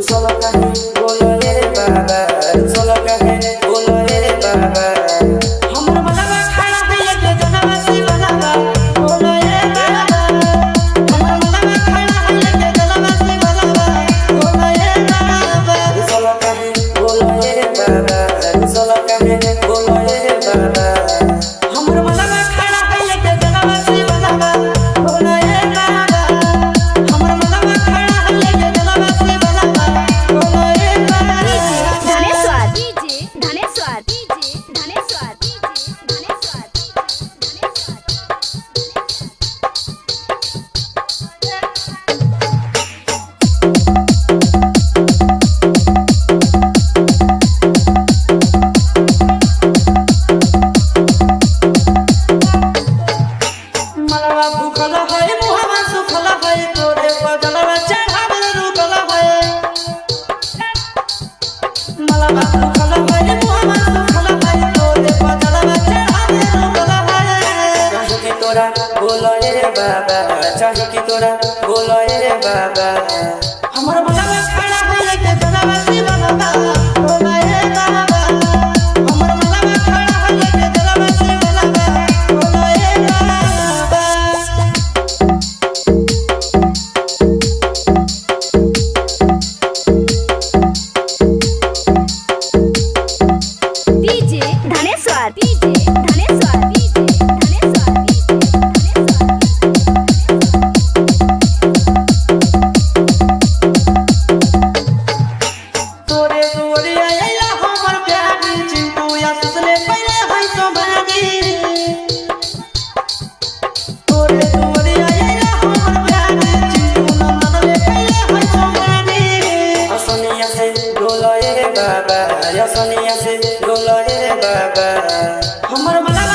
solo कहे बोलो रे बाबा सोलो कहे बोलो रे बाबा हमर मनवा खड़ा है के जनवा से बनवा बोलो रे बाबा हमर मनवा खड़ा है के जनवा से बनवा बोलो रे बाबा सोलो कहे बोलो रे बाबा सोलो कहे बोलो रे बाबा हमर मनवा खड़ा है के जनवा से बनवा बोलो रे बाबा हमर मनवा खड़ा है के जनवा से बनवा बोलो रे बाबा धनेश्वर धनेश्वर धनेश्वर मनवा भूखल है मुहवा सुखल है तोरे बदलवा चढ़ावल रुकल है मनवा भूखल है मुहवा सुखल है तोरे बदलवा चढ़ावल रुकल है चाहे कि तोरा बोलो रे बाबा चाहे कि तोरा बोलो रे बाबा हमर मनवा खड़ा है के जनवा से बनवा बोलो रे बाबा हमर मनवा खड़ा है के जनवा से बनवा बोलो रे बाबा डीजे धनेश्वर धनेश्वर तोरे तोरे आइला हमर प्यारी चिंटू या सुसले पहले है तो भागी तोरे तोरे आइला हमर प्यारी चिंटू नंदन ले पहले है तो भागी असनिया से डोलो रे बाबा असनिया से डोलो रे बाबा हमर मला